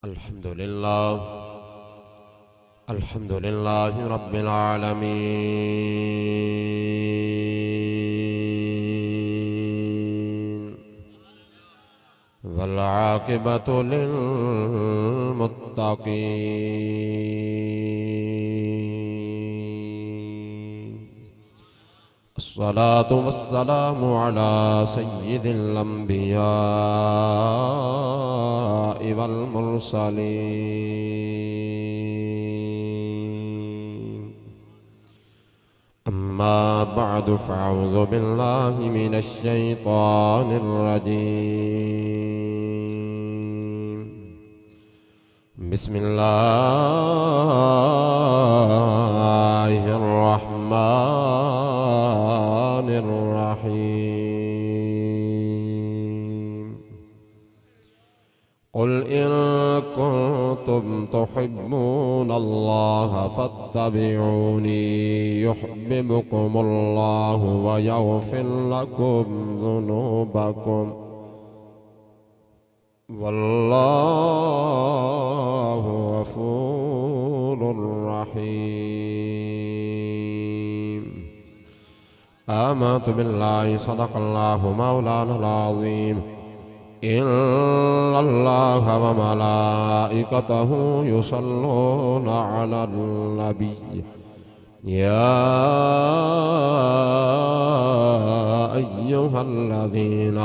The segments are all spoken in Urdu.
الحمد لله رب العالمين والعاقبة للمتقين الصلاة والسلام على سيد الأنبياء والمرسلين أما بعد فأعوذ بالله من الشيطان الرجيم بسم الله الرحمن الرحيم قل إن كنتم تحبون الله فاتبعوني يحببكم الله ويغفر لكم ذنوبكم والله غفور رحيم آمنت بالله صدق الله مولانا العظيم إن الله وملائكته يصلون على النبي يا أيها الذين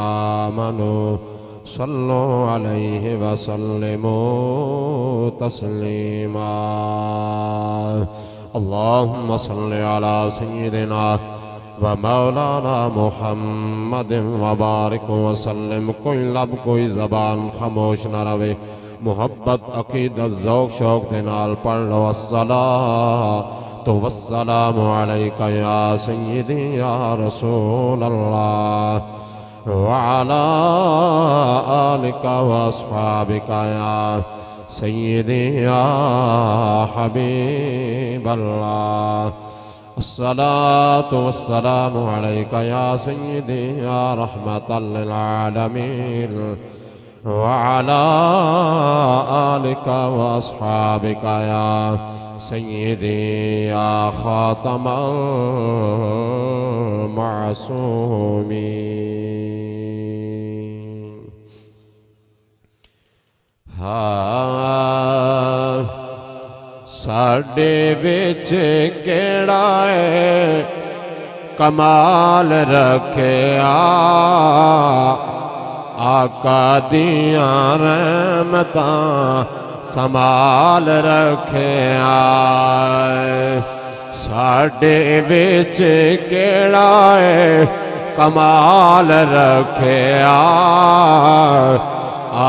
آمنوا صلوا عليه وسلموا تسليما اللهم صل على سيدنا ومولانا محمد وبارک وسلم کوئی لب کوئی زبان خاموش نہ رہے محبت عقیدت ذوق شوق دے نال پڑھ لو الصلاۃ والسلام علیک یا سیدی یا رسول اللہ وعلى آلك واصحابك يا سيدي يا حبيب الله الصلاة والسلام عليك يا سيدي يا رحمة للعالمين وعلى آلك وأصحابك يا سيدي يا خاتم المعصومين ساڈے وچ کیڑا ہے کمال رکھیا آقا دیاں رحمتاں سنبھال رکھیا ساڈے وچ کیڑا ہے کمال رکھیا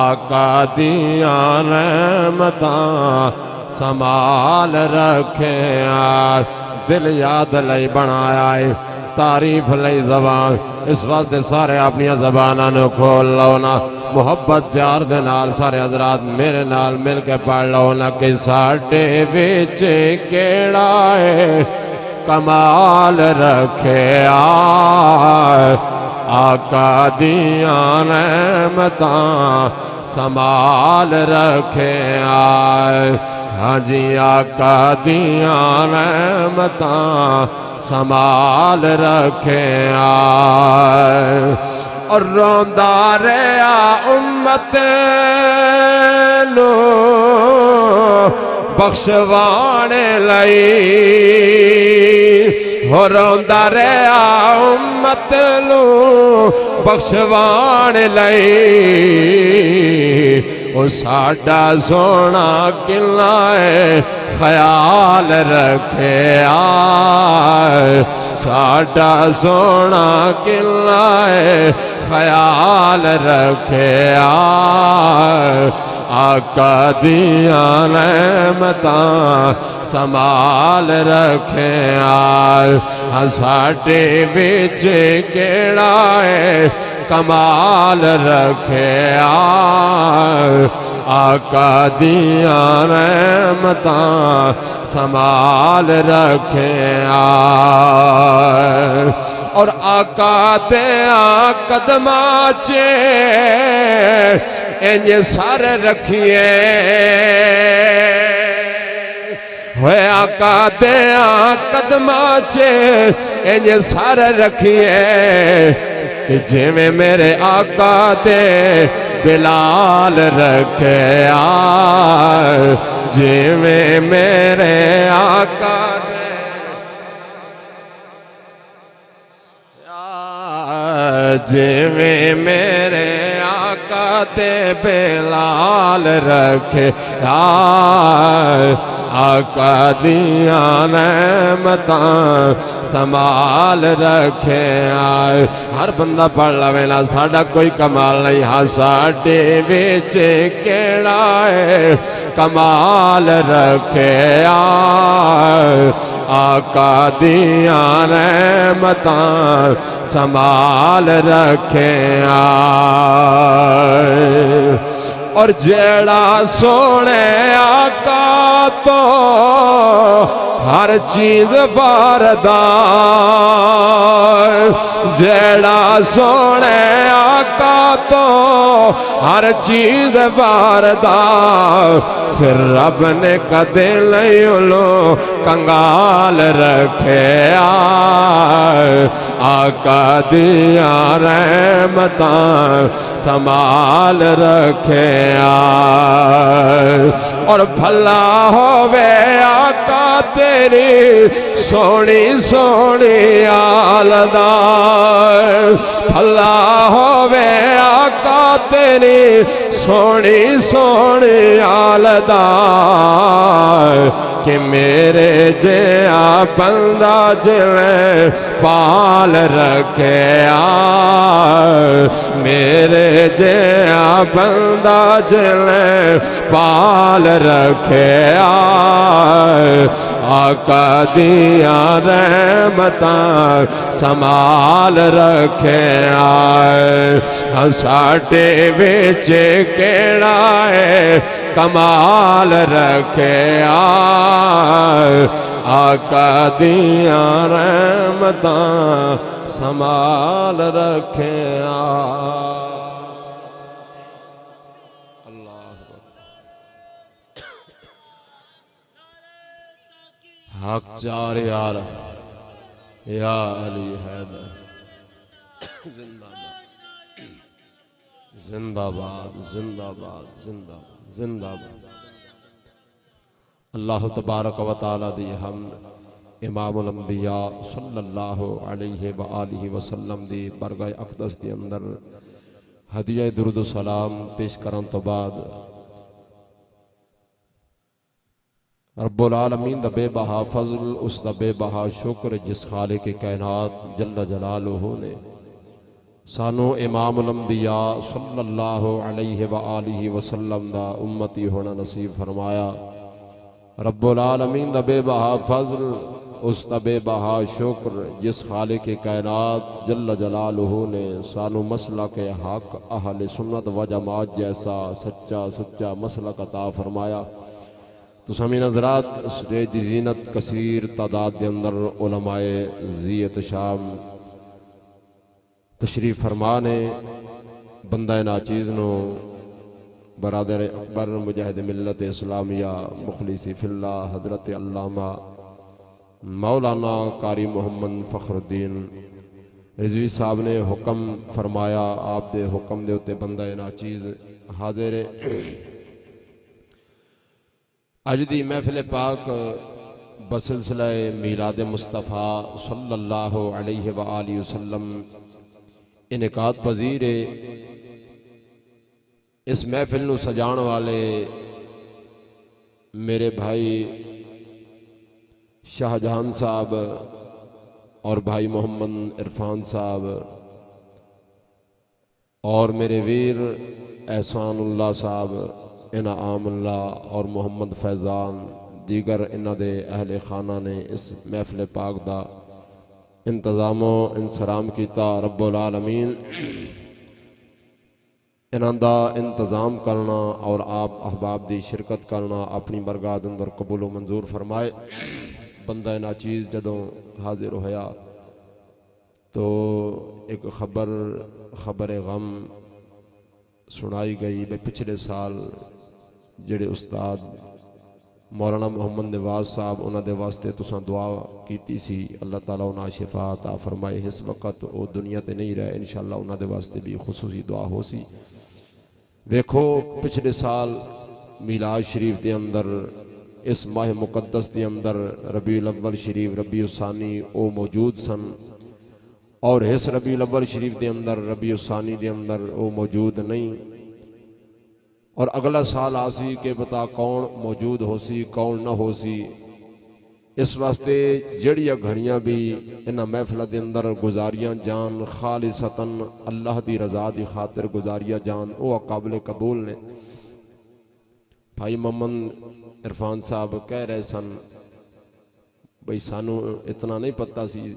آقا دیاں رحمتاں سنبھال رکھیا دل یاد لئی بنایا ہے تعریف لئی زبان اس واسطے سارے اپنی زباناں نو کھول لو نا محبت پیار دے نال سارے حضرات میرے نال مل کے پڑھ لو نا کہ ساڈے وچ کیڑا ہے کمال رکھیا آقا دیاں رحمتاں سنبھال رکھیا ہاں جی آقا دیاں رحمتاں سنبھال رکھیا اور روندا رہیا امت نو بخشوانے لئی ہو روندا رہیا امت نو بخشوانے لئی او ساڈا سونا کلا ہے خیال رکھیا ساڈا سونا کلا ہے خیال رکھیا آقا دیاں رحمتاں سنبھال رکھیا ساڈے وچ کیڑا ہے کمال رکھیا آقا دیاں رحمتاں سنبھال رکھیا اور آقا دیاں قدماں چے انج سر رکھیے ہوئے آقا دیاں قدماں چے انج سر رکھیے کہ جویں میرے آقا دے بلال رکھے جویں میرے آقا دے جویں میرے آقا دے بلال رکھے آقا دیاں نعمتاں سنبھال رکھے ہر بندہ پڑھ لوینا ساڈا کوئی کمال نہیں ہاں ساڈے وچ کیڑا ہے کمال رکھے آقا دیاں نعمتاں سنبھال رکھے اور جیڑا سونے آقا تو ہر چیز باردار جیڑا سونے آقا تو ہر چیز باردار پھر رب نے کدے نہیں لو کنگال رکھے آقا دیاں رحمتاں سنبھال رکھے اور بھلا ہووے آقا تیری سونی سونی آلدار بھلا ہووے آقا تیری سونی سونی آلدار کہ میرے جیا بندہ جلے پال رکھے میرے جیا بندہ جلے پال رکھے آقا دیاں رحمتاں سنبھال رکھے ساڈے وچ کیڑا ہے کمال رکھے آقا دیاں رحمتاں سنبھال رکھے حق چار یار یا علی حیدر زندہ باد زندہ باد زندہ باد زندہ باد اللہ تبارک و تعالی دی حمد امام الانبیاء صلی اللہ علیہ وآلہ وسلم دی برگاہ اقدس دی اندر ہدیہ درود و سلام پیش کرن تو بعد رب العالمین دا بے بہا فضل اس دا بے بہا شکر جس خالق کائنات جل جلالہ نے سانو امام الانبیاء صلی اللہ علیہ وآلہ وسلم دا امتی ہونا نصیب فرمایا رب العالمین دا بے بہا فضل اس دا بے بہا شکر جس خالق کائنات جل جلالہ نے سانو مسلک حق اہل سنت و جماعت جیسا سچا مسلک عطا فرمایا تو سامعین حضرات اسٹیج دی زینت کثیر تعداد دے اندر علماء زیت شام تشریف فرمانے بندہ ناچیز نو برادر اکبر مجاہد ملت اسلامیہ مخلصی فی اللہ حضرت علامہ مولانا قاری محمد فخر الدین رضوی صاحب نے حکم فرمایا آپ دے حکم دے ہوتے بندہ ناچیز حاضر اج دی محفل پاک بسلسلہ میلاد مصطفیٰ صلی اللہ علیہ وآلہ وسلم انعقاد پذیر اس محفل نو سجان والے میرے بھائی شاہ جہان صاحب اور بھائی محمد عرفان صاحب اور میرے ویر احسان اللہ صاحب انعام اللہ اور محمد فیضان دیگر انہ دے اہل خانہ نے اس محفل پاک دا انتظام و انسرام کیتا رب العالمین انہ دا انتظام کرنا اور آپ احباب دی شرکت کرنا اپنی برگاہ اندر قبول و منظور فرمائے بندہ ناچیز جدوں حاضر ہویا تو ایک خبر غم سنائی گئی بھئی پچھلے سال جڑے استاد مولانا محمد نواز صاحب انہاں دے واسطے تساں دعا کیتی سی، اللہ تعالیٰ انہاں شفا عطا فرمائے۔ اس وقت وہ دنیا تے نہیں رہے، انشاءاللہ انہاں دے واسطے بھی خصوصی دعا ہو سی۔ ویکھو پچھلے سال میلاد شریف دے اندر اس ماہ مقدس دے اندر ربیع الاول شریف ربیع الثانی او موجود سن، اور اس ربیع الاول شریف دے اندر ربیع الثانی دے اندر او موجود نہیں، اور اگلا سال آسی کہ بتا کون موجود ہو سی کون نہ ہو سی۔ اس واسطے جڑیاں گھڑیاں بھی انہاں محفلہ دے اندر گزاریاں جان خالصتاً اللہ دی رضا دی خاطر گزاریاں جان وہ قابل قبول نے۔ بھائی محمد عرفان صاحب کہہ رہے سن بھئی سانو اتنا نہیں پتہ سی،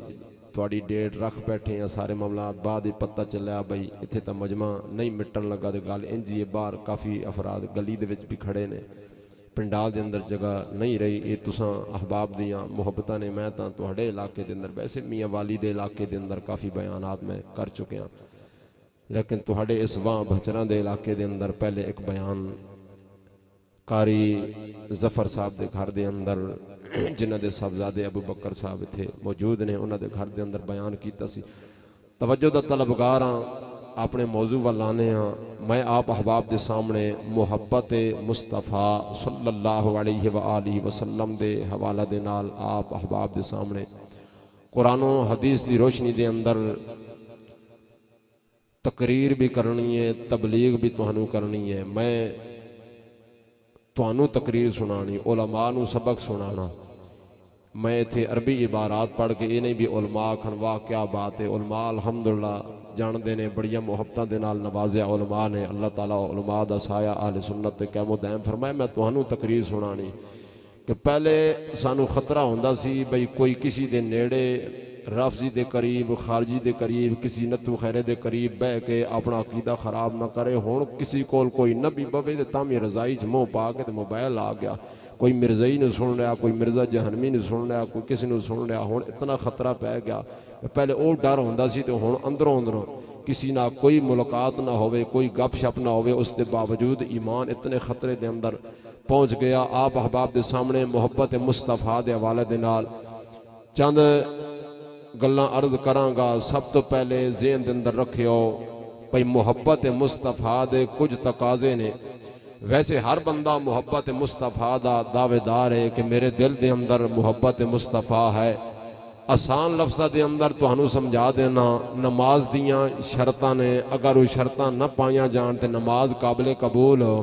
تھوڑی ڈیٹ رکھ بیٹھے ہیں سارے معاملات، بعد ہی پتہ چلیا بھئی اتھے تا مجمع نہیں مٹن لگا دے گل انجی باہر کافی افراد گلی دے وچ بھی کھڑے نے، پنڈال دے اندر جگہ نہیں رہی۔ یہ تساں احباب دیاں محبتاں نے، میں تاں تہاڈے علاقے دے اندر ویسے میاں والی دے علاقے دے اندر کافی بیانات میں کر چکے ہیں، لیکن تہاڈے اس واں بھچراں دے علاقے دے اندر پہلے ایک بیان قاری ظفر صاحب دے گھر دے اندر جنہ دے صاحبزادے ابو بکر صاحب تھے موجود نے، انہاں دے گھر دے اندر بیان کیتا سی۔ توجہ دا طلبگاراں اپنے موضوع والانے ہاں، میں آپ احباب دے سامنے محبت مصطفیٰ صلی اللہ علیہ وآلہ وسلم دے حوالہ دے نال آپ احباب دے سامنے قرآن و حدیث دی روشنی دے اندر تقریر بھی کرنی ہے، تبلیغ بھی تہانوں کرنی ہے۔ میں تہانوں تقریر سنانی، علماء نو سبق سنانا۔ میں تھے عربی عبارات پڑھ کے یہ نہیں بھی علماء کھنوا کیا بات ہے، علماء الحمدللہ جان دینے بڑیا محبتاں دے نال نوازے علماء نے، اللہ تعالیٰ علماء دا سایہ اہل سنت تے قائم و دائم فرمائے۔ میں تہانوں تقریر سنانی کہ پہلے سانو خطرہ ہوندا سی بھئی کوئی کسی دے نیڑے رافضی دے قریب خارجی دے قریب کسی نتو خیرے دے قریب بہ کے اپنا عقیدہ خراب نہ کرے۔ ہون کسی کول کوئی نبی بوے تے تامی رضائی جمع پا کے تے موبائل آ گیا، کوئی مرزائی نے سن رہا، کوئی مرزا جہنمی نے سن رہا، کوئی کسی نے سن رہا۔ ہون اتنا خطرہ پہ گیا، پہلے او ڈر ہوندا سی تے ہون اندروں اندروں کسی نہ کوئی ملاقات نہ ہوئے، کوئی گپ شپ نہ ہوئے، اس دے باوجود ایمان اتنے خطرے دے اندر پہنچ گیا۔ آپ احباب دے سامنے محبت مصطفیٰ دے حوالے دے نال چند گلاں عرض کراں گا۔ سب تو پہلے ذہن دے اندر رکھیو بھئی محبت مصطفیٰ دے کچھ تقاضے نے۔ ویسے ہر بندہ محبت مصطفیٰ دا دعوے دار ہے کہ میرے دل دے اندر محبت مصطفیٰ ہے۔ آسان لفظہ دے اندر تو ہنو سمجھا دینا، نماز دیاں شرطاں نے، اگر وہ شرطاں نہ پائیاں جان تے نماز قابل قبول ہو۔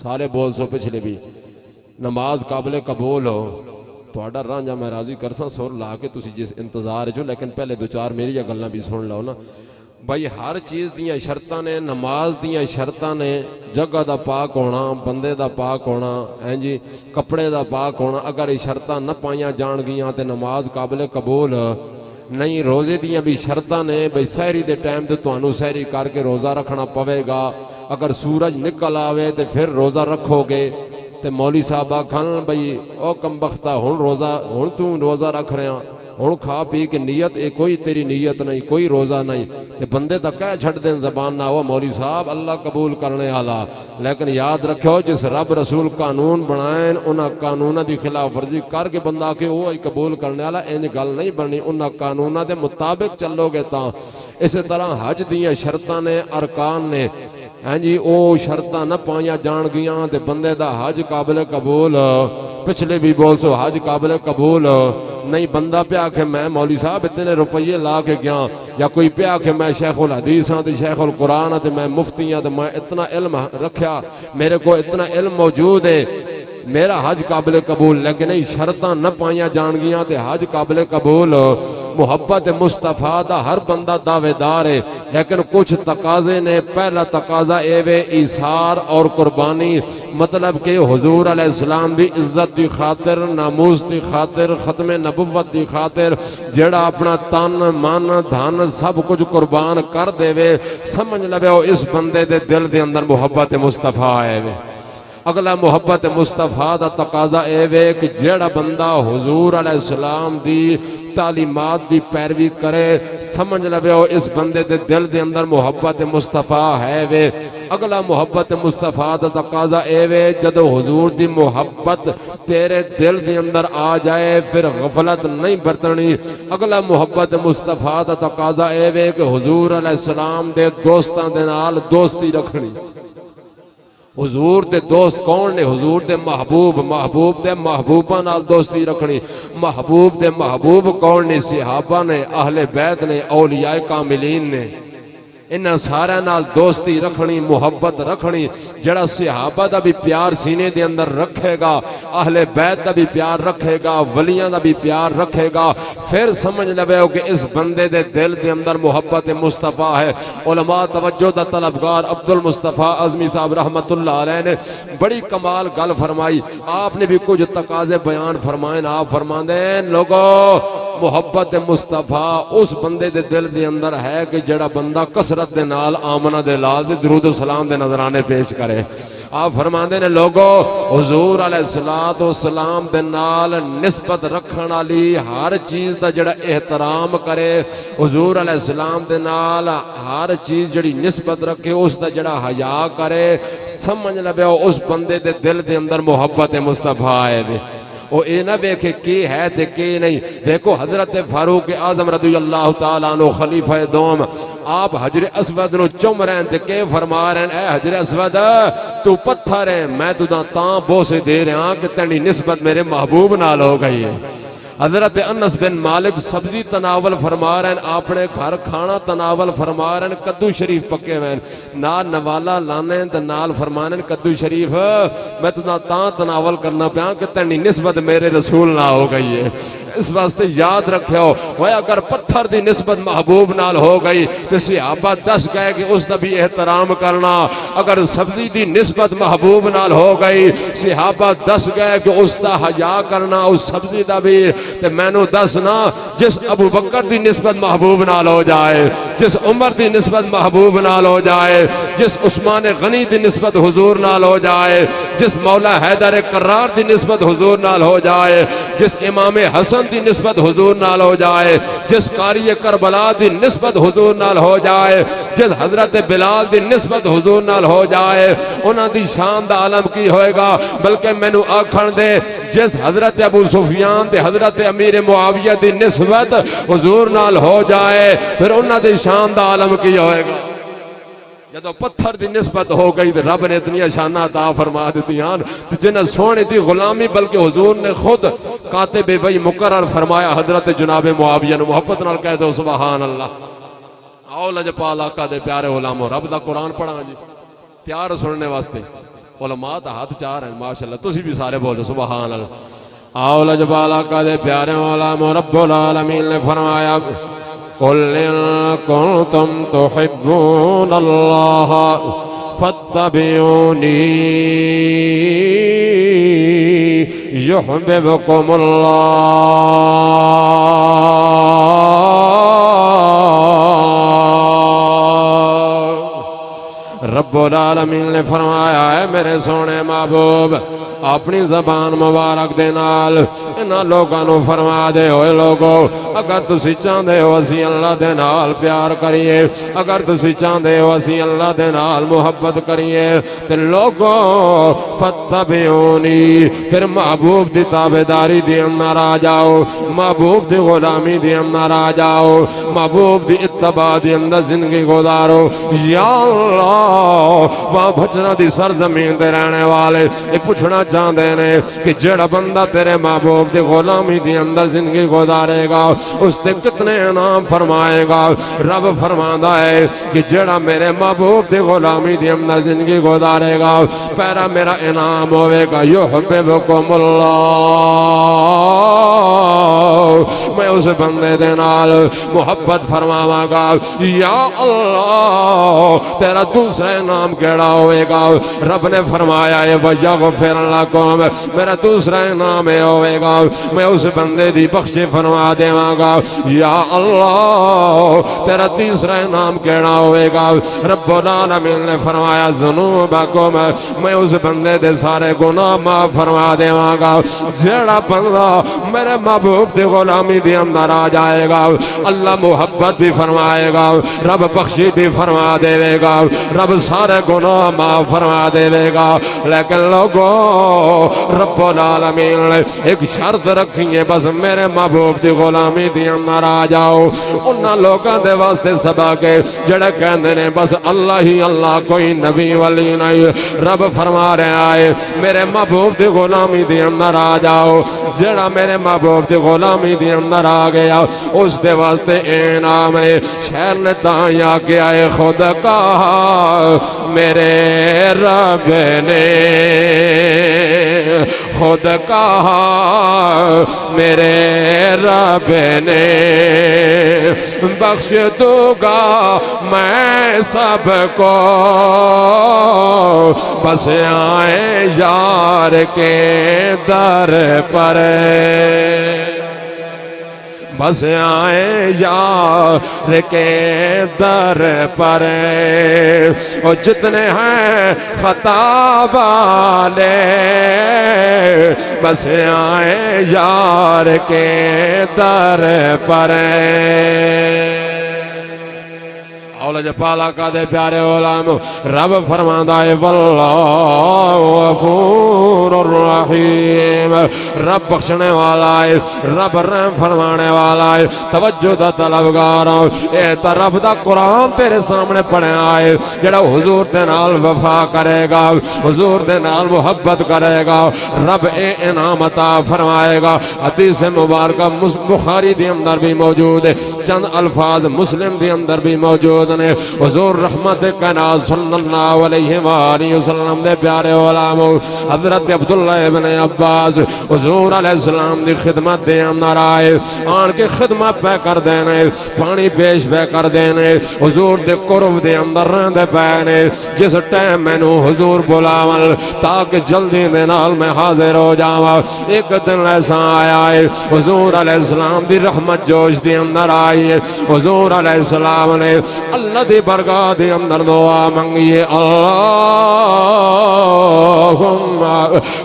سارے بول سو پچھلے بھی نماز قابل قبول ہو تو آڈا رانجا میں راضی کرساں سور لا کے تسی جس انتظار جو، لیکن پہلے دو چار میری یا گلنا بھی سن لو نا۔ بھائی ہر چیز دیاں شرطاں نے، نماز دیاں شرطاں نے، جگہ دا پاک ہونا، بندے دا پاک ہونا، جی کپڑے دا پاک ہونا۔ اگر یہ شرطاں نہ پائیاں جان گیاں تے نماز قابل قبول نہیں۔ روزے دیاں بھی شرطاں نے، بھائی سحری دے ٹائم تے توانو سحری کر کے روزہ رکھنا پوے گا۔ اگر سورج نکل آوے تے پھر روزہ رکھو گے تے مولی صاحبہ کھن بھئی او کم بختہ ہن روزہ رکھ رہے ہیں، ہن کھا پی کے نیت اے کوئی تیری نیت نہیں، کوئی روزہ نہیں تے بندے دا کہہ چھٹ دیں زبان نہ ہوا مولوی صاحب اللہ قبول کرنے والا۔ لیکن یاد رکھو جس رب رسول قانون بنائیں انہاں قانونہ دی خلاف ورزی کر کے بندہ کے وہ قبول کرنے والا انج گل نہیں بننی۔ انہاں قانونہ دے مطابق چلو گے تاں۔ اسی طرح حج دیاں شرطاں نے، ارکان نے، جی او شرطاں نہ پائیاں جان گیاں تے بندے دا حج قابل قبول پچھلے بھی بول سو حج قابل قبول نہیں۔ بندہ پیا کہ میں مولوی صاحب اتنے روپیے لا کے گیا، یا کوئی پیا کہ میں شیخ الحدیث ہاں تے شیخ القرآن ہاں تے میں مفتی ہاں تے میں اتنا علم رکھیا، میرے کو اتنا علم موجود ہے، میرا حج قابل قبول۔ لیکن نہیں شرطاں نہ پائیاں جان گیاں تے حج قابل قبول۔ محبت مصطفیٰ دا ہر بندہ دعوے دار ہے، لیکن کچھ تقاضے نے۔ پہلا تقاضا اے وے ایثار اور قربانی، مطلب کہ حضور علیہ السلام دی عزت دی خاطر، ناموس دی خاطر، ختم نبوت دی خاطر جڑا اپنا تن من دھن سب کچھ قربان کر دے وے، سمجھ لے اس بندے دے دل دے اندر محبت مصطفیٰ آئے وے۔ اگلا محبت مصطفیٰ دا تقاضا اے وے کہ جڑا بندہ حضور علیہ السلام دی تعلیمات دی پیروی کرے، سمجھ لو اس بندے دے دل دے اندر محبت مصطفیٰ ہے وے۔ اگلا محبت مصطفیٰ دا تقاضا اے وے جدو حضور دی محبت تیرے دل دے اندر آ جائے پھر غفلت نہیں برتنی. اگلا محبت مصطفیٰ دا تقاضا اے وے کہ حضور علیہ السلام دے دوستاں دے نال دوستی رکھنی. حضور دے دوست کون نے؟ حضور دے محبوب، محبوب دے محبوباں نال دوستی رکھنی. محبوب دے محبوب کون نے؟ صحابہ نے، اہل بیت نے، اولیاء کاملین نے. انہاں سارے نال دوستی رکھنی، محبت رکھنی. جڑا صحابہ دا بھی پیار سینے دے اندر رکھے گا، اہل بیت دا بھی پیار رکھے گا، ولیاں دا بھی پیار رکھے گا، پھر سمجھ لے کہ اس بندے دے دل دے اندر محبت مصطفیٰ ہے. علماء توجہ دا طلبگار عبد المصطفیٰ اعظمی صاحب رحمت اللہ علیہ نے بڑی کمال گل فرمائی. آپ نے بھی کچھ تقاضے بیان فرمائیں. آپ فرماندے ہیں لوگو محبت مصطفیٰ اس بندے دے دل دے اندر ہے کہ جڑا بندہ کثرت دے نال آمنہ دے لال دے درود و سلام دے نظرانے پیش کرے. آپ فرماندے نے لوگو حضور علیہ السلام دے نال نسبت رکھن والی ہر چیز دا جڑا احترام کرے، حضور علیہ السلام دے نال ہر چیز جڑی نسبت رکھے اس دا جڑا حیا کرے، سمجھ لے اس بندے دے دل دے اندر محبت مصطفیٰ ہے. وہ اے نہ دیکھے کی ہے تے کی نہیں. دیکھو حضرت فاروق اعظم رضی اللہ تعالیٰ عنہ خلیفہ دوم آپ حجر اسود نو چم رہے ہیں تے کہ فرما رہے ہیں اے حجر اسود تو پتھر ہے، میں تو تاں بوسے دے رہے ہیں کہ تیری نسبت میرے محبوب نال ہو گئی ہے. حضرت انس بن مالک سبزی تناول فرما رہے ہیں، اپنے گھر کھانا تناول فرما رہے ہیں، کدو شریف پکے ہوئے ہیں، نال نوالا لانے ہیں نال فرمانے ہیں کدو شریف میں تو تاں تناول کرنا پیا کہ تیری نسبت میرے رسول نہ ہو گئی ہے. اس واسطے یاد رکھے ہو وہ اگر پتھر دی نسبت محبوب نال ہو گئی تو صحابہ دس گئے کہ اس دا بھی احترام کرنا. اگر سبزی دی نسبت محبوب نال ہو گئی صحابہ دس گئے کہ اس دا حیا کرنا اس سبزی دا بھی. تے میں نو دسنا جس ابو بکر دی نسبت محبوب نال ہو جائے، جس عمر دی نسبت محبوب نال ہو جائے، جس عثمان غنی دی نسبت حضور نال ہو جائے، جس مولا حیدر کرار دی نسبت حضور نال ہو جائے، جس امام حسن دی نسبت حضور نال ہو جائے، جس قاری کربلا دی نسبت حضور نال ہو جائے، جس حضرت بلال دی نسبت حضور نال ہو جائے، انہاں دی شان دا عالم کی ہوئے گا. بلکہ میں نو آکھن دے جس حضرت ابو سفیان تے حضرت امیر معاویہ دی نسبت حضور نال ہو جائے پھر انہاں دی شان دا عالم کی ہوئے گا. جدو پتھر دی نسبت ہو گئی تو رب نے اتنی شانہ عطا فرما دیتی ہیں جنہیں سونے دی غلامی بلکہ حضور نے خود کاتب وحی مقرر فرمایا. حضرت جناب معاویہ نے محبت نال کہہ دو سبحان اللہ. آؤ لجپال آقا دے پیارے غلاموں رب دا قرآن پڑھا جی پیار سننے واسطے علماء دا ہاتھ چار ہیں ماشاءاللہ تسی بھی سارے بول دو سبحان اللہ. آؤ لجپال آقا دے پیارے غلاموں رب العالمین نے فرمایا قُلْ إِن كُنتُمْ تُحِبُّونَ اللَّهَ فَاتَّبِعُونِي يُحْبِبْكُمُ اللَّهُ. رب العالمین نے فرمایا ہے میرے سونے محبوب اپنی زبان مبارک دے نال انہاں لوگاں نو فرما دے ہوئے لوگو اگر تسی چاہندے ہو اسی اللہ دے نال پیار کریے، اگر تسی چاہندے ہو اسی اللہ دے نال محبت کریے تے لوگو فتبعونی پھر محبوب دی تابعداری دی اندر آ جاؤ، محبوب دی غلامی دی اندر آ جاؤ، محبوب دی اتباع دی اندر زندگی گزارو. یا اللہ وہاں بھجنا دی سرزمین دے رہنے والے یہ پوچھنا چاہتے ہیں کہ جڑا بندہ تیرے محبوب دی غلامی دی اندر زندگی گزارے گا اس تے کتنے انعام فرمائے گا. رب فرماندا ہے کہ جڑا میرے محبوب دی غلامی دی اندر زندگی گزارے گا پہلا میرا انعام ہوئے گا یحببکم اللہ. میں اس بندے دے نال محبت فرماواں گا. یا اللہ تیرا دوسرا انعام کیڑا ہوئے گا؟ رب نے فرمایا ہے وَيَغْفِرْ لَكُمْ میرا دوسرا انعام ہوئے گا میں اس بندے دی بخش فرما دیواں گا. یا اللہ تیرا تیسرا انعام کیڑا ہوئے گا؟ رب العالمین نے فرمایا ذنوبکم میں اس بندے دے سارے گناہ معاف فرما دیواں گا. جیڑا بندہ میرے محبوب دی غلامی غلامی دے اندر آ جائے گا اللہ محبت بھی فرمائے گا رب بخشی بھی فرما دے گا رب سارے گناہ معاف فرما دے گا لیکن لوگوں رب العالمین نے ایک شرط رکھی ہے بس میرے محبوب دی غلامی دی اندر آ جاؤ انہاں لوگاں دے واسطے سبا کے جڑے کہندے نے بس اللہ ہی اللہ کوئی نبی ولی نہیں رب فرما رہا ہے میرے محبوب دی غلامی دی اندر آ جاؤ جڑا میرے محبوب دی غلامی دی اندر آ گیا اس دے واسطے انعام نے شہر نے تایا کیا ہے خود کہا میرے رب نے خود کہا میرے رب نے بخش دوں گا میں سب کو بس آئے یار کے در پر بس آئے یار کے در پر اور جتنے ہیں خطا والے بس آئے یار کے در پر اولاد پالا کا دے پیارے علام رب فرماندا ہے واللہ غفور الرحیم رب بخشنے والا ہے رب رحم فرمانے والا ہے توجہ دا طلبگار اے تے رب دا قرآن تیرے سامنے پڑھیا ہے جڑا حضور دے نال وفا کرے گا حضور دے نال محبت کرے گا رب اے انعام عطا فرمائے گا حدیث مبارکہ بخاری دے اندر بھی موجود ہے چند الفاظ مسلم دے اندر بھی موجود نے حضور رحمت کائنات صلی اللہ علیہ وآلہ وسلم دے پیارے علام حضرت عبداللہ ابن عباس حضور علیہ السلام دی خدمت دے اندر آئے آن کے خدمت پہ کر دینے پانی پیش پہ کر دینے حضور دے قرب دے اندر رہندے پینے جس ٹائم میں نو حضور بلاول تاکہ جلدی دے نال میں حاضر ہو جاوا ایک دن ایسا آیا ہے حضور علیہ السلام دی رحمت جوش دے اندر آئی ہے حضور علیہ السلام نے اللہ دی برگاہ دے اندر دعا منگیے اللہم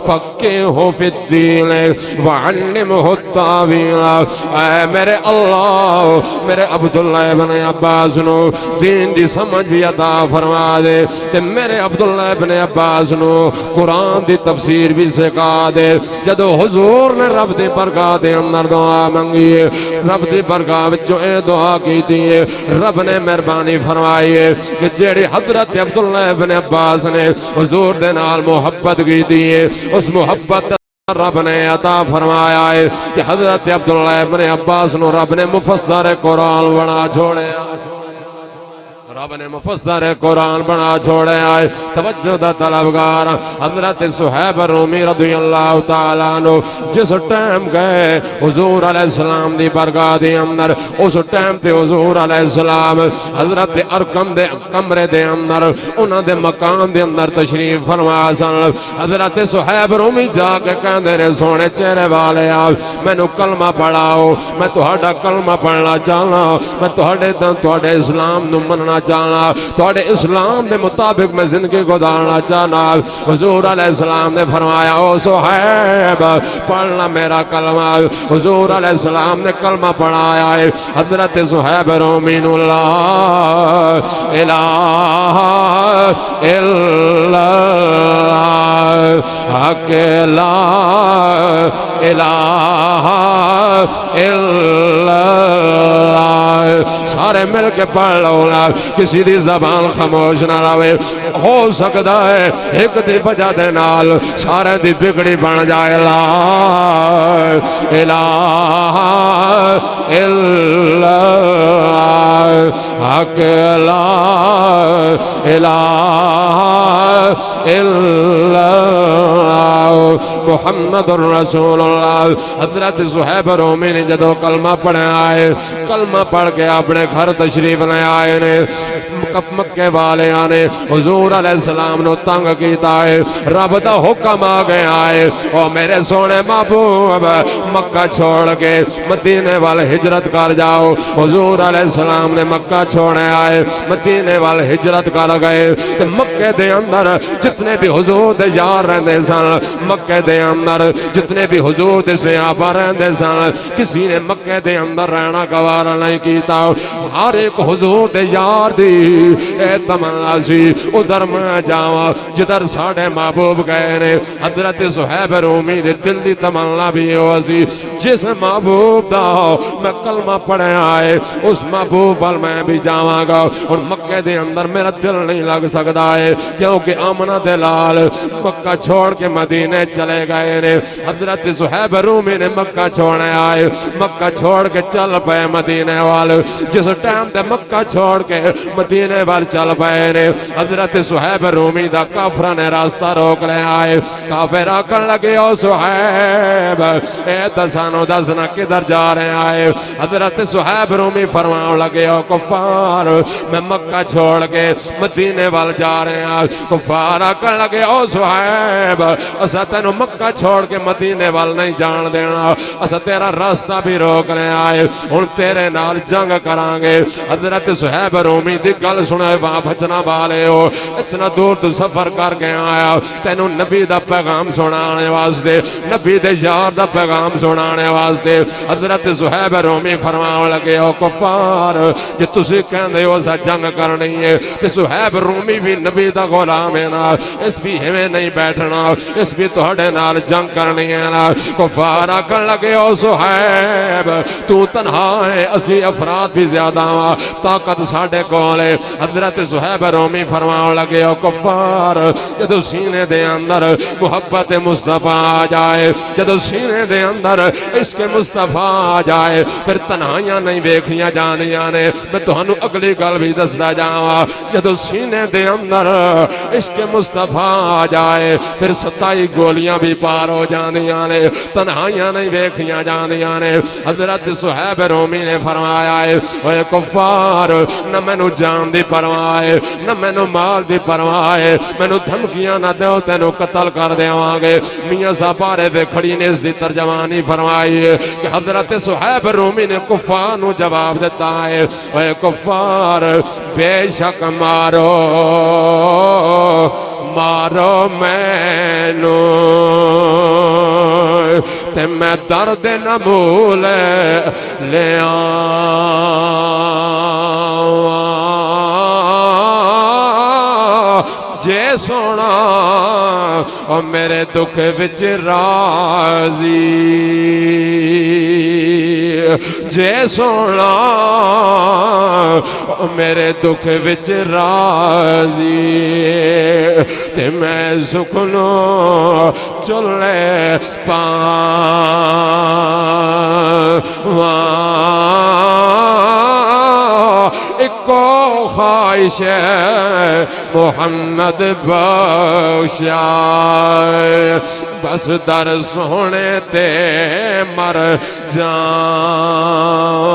فقہہ فی الدین وعلمہ التاویل اے میرے اللہ میرے عبداللہ ابن عباس نو دین دی سمجھ بھی عطا فرما دے تے میرے عبداللہ ابن عباس نو قرآن دی تفسیر بھی سکھا دے جدو حضور نے رب دی برگاہ دے اندر دعا منگیے رب دی برگاہ وچوں اے دعا کیتی ہے رب نے مہربانی فرمائی ہے کہ جیڑی حضرت عبداللہ ابن عباس نے حضور دے نال محبت کی دیئے اس محبت رب نے عطا فرمایا ہے کہ حضرت عبداللہ ابن عباس نو رب نے مفسر قرآن بنا چھوڑے رب نے مفسر قرآن بنا چھوڑے آئے توجہ دا طلبگار حضرت صہیب رومی رضی اللہ تعالیٰ عنہ جس ٹائم گئے حضور علیہ السلام دی برگاہ دی اندر اس ٹائم تے حضور علیہ السلام حضرت ارکم دے کمرے دے اندر انہاں دے مکان دے اندر تشریف فرما سن حضرت صہیب رومی جا کے کہندے نے سونے چہرے والے آپ میں نو کلمہ پڑھاؤ میں تہاڈا کلمہ پڑھنا چاہنا میں تہاڈے اسلام نو مننا چاہنا تھوڑے اسلام دے مطابق میں زندگی گزارنا چاہنا حضور علیہ السلام نے فرمایا او صہیب پڑھنا میرا کلمہ حضور علیہ السلام نے کلمہ پڑھایا ہے حضرت صہیب رومی لا الہ الا اللہ حق لا الہ الا اللہ سارے مل کے پڑھ لو نا کسی دی زبان خاموش نہ رہے ہو سکتا ہے ایک دی وجہ دے نال سارے دی بگڑی بن جائے لا الہ الا اللہ حق لا الہ الا اللہ محمد الرسول اللہ حضرت صہیب رومی نے جدو کلمہ پڑھے آئے کلمہ پڑھ کے اپنے گھر تشریف لے آئے نے مکے والے آنے حضور علیہ السلام نو تنگ کیتا ہے رب دا حکم آ گیا ہے او میرے سونے محبوب مکہ چھوڑ کے مدینے والے ہجرت کر جاؤ حضور علیہ السلام نے مکہ چھوڑے آئے مدینے والے ہجرت کر گئے تے مکے دے اندر جتنے بھی حضور دے یار رہندے سن مکے دے دے اندر جتنے بھی حضور دے صحابہ رہندے سن کسی نے مکے دے اندر رہنا گوارا نہیں کیتا ہر ایک حضور دے یار دی اے تمنا سی ادھر میں جاواں جدھر ساڈے محبوب گئے نے حضرت صہیب رومی دے دل دی تمنا بھی ہو سی جس محبوب دا میں کلمہ پڑھیا ہے اس محبوب وال میں بھی جاواں گا اور مکے دے اندر میرا دل نہیں لگ سکتا ہے کیونکہ آمنہ دے لال مکہ چھوڑ کے مدینے چلے گئے نے حضرت صہیب رومی نے مکہ چھوڑنے آئے مکہ چھوڑ کے چل پے مدینے وال جس ٹائم دے مکہ چھوڑ کے مدینے وال چل پے نے حضرت صہیب رومی دا کافرہ نے راستہ روک لے آئے کافر آکر لگے او صہیب اے دسانو دسنا کدھر جا رہے آئے حضرت صہیب رومی فرماؤں لگے او کفار میں مکہ چھوڑ کے مدینے وال جا رہے ہیں کفار آکر لگے او صہیب اسا تینو مکہ چھوڑ کے مدینے وال نہیں جان دینا اسا تیرا راستہ بھی روک لے آئے ان تیرے نال جنگ کرانگے حضرت صہیب رومی دی گل سنے وہاں بچنا بالے ہو اتنا دور تو سفر کر کے آیا تینو نبی دا پیغام سنانے واسطے نبی دے یار دا پیغام سنانے واسطے حضرت صہیب رومی فرماؤں لگے ہو کفار کہ تسی کہندے ہو سا جنگ کرنی ہے کہ صہیب رومی بھی نبی دا غلام ہے نا اس بھی ہمیں نہیں بیٹھنا اس بھی توڑے نال جنگ کرنی ہے نا کفار آکر لگے ہو صہیب تو تنہا ہے اسی افراد بھی زیادہ ہوا طاقت ساڑھے کولے حضرت صہیب رومی فرماؤں لگے ہو کفار جدو سینے دے اندر محبت مصطفیٰ آ جائے جدو سینے دے اندر عشق مصطفیٰ آ جائے پھر تنہائیاں نہیں بیکھیاں جانیاں نے میں توہنو اگلی گل بھی دستا جاواں جدو سینے دے اندر عشق مصطفیٰ آ جائے پھر 27 گولیاں بھی پار ہو جانیاں نے تنہائیاں نہیں بیکھیاں جانیاں نے حضرت صہیب رومی نے فرمایا ہے اے کفار نہ میں نو جان دی پروائے نہ میں نو مال دی پروائے میں نو دھمکیاں نہ دیو تینو قتل کر دے آنگے میاں زبارے دے کھڑی نے اس دی ترجمانی فرمائی ہے کہ حضرت صہیب رومی نے کفار نو جواب دیتا ہے اے کفار بے شک مارو مارو میں نو تے میں درد نہ بھولے لے جے سونا اور میرے دکھ وچ راضی جے سونا اور میرے دکھ وچ راضی تے میں سکھنو چلے ایکو خواہش ہے محمد بخشا بس در سونے تے مر جان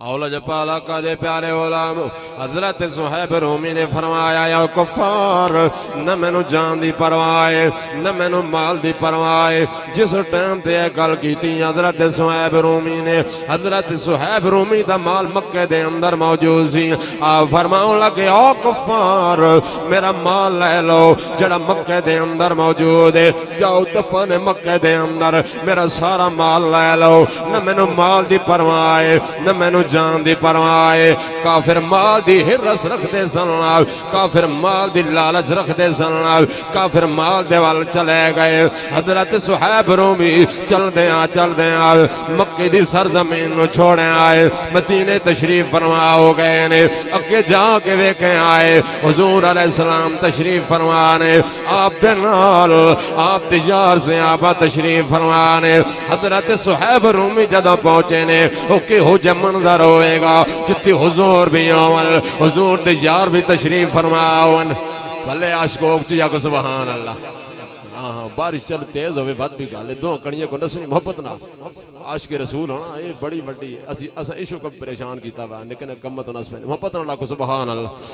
اولاد پالا کا دے پیارے علام حضرت صہیب رومی نے فرمایا یا کفار نہ میں نو جان دی پروائے نہ میں نو مال دی پروائے جس ٹائم تے گل کیتی حضرت صہیب رومی نے حضرت صہیب رومی دا مال مکے دے اندر موجود سی آپ فرماؤں لگے او کفار میرا مال لے لو جڑا مکے دے اندر موجود ہے جاؤ دفن مکے دے اندر میرا سارا مال لے لو نہ میں نو مال دی پروائے نہ میں نو جان دی پروائے کافر مال دی حرس رکھ دے سننا کافر مال دی لالچ رکھ دے سننا کافر مال دے وال چلے گئے حضرت صہیب رومی چل دیا مکہ دی سرزمین نو چھوڑے آئے مدینے تشریف فرما ہو گئے نے اگے جا کے ویکھے آئے حضور علیہ السلام تشریف فرمانے آپ دے نال آپ تجار سے آبا تشریف فرمانے حضرت صہیب رومی جدہ پہنچے نے اوکے ہو جے منظر ہوئے گا جتی حضور بھی آول حضور دے یار بھی تشریف فرماؤن بھلے عاشقوک چیا کو سبحان اللہ بارش چل تیز ہوئے بات بھی گالے دو کڑیے کو نسنی محبت نہ عاشق رسول ہونا یہ بڑی وڈی اسی عشق کو پریشان کیتا ہوا لیکن کمت نہ محبت اللہ کو سبحان اللہ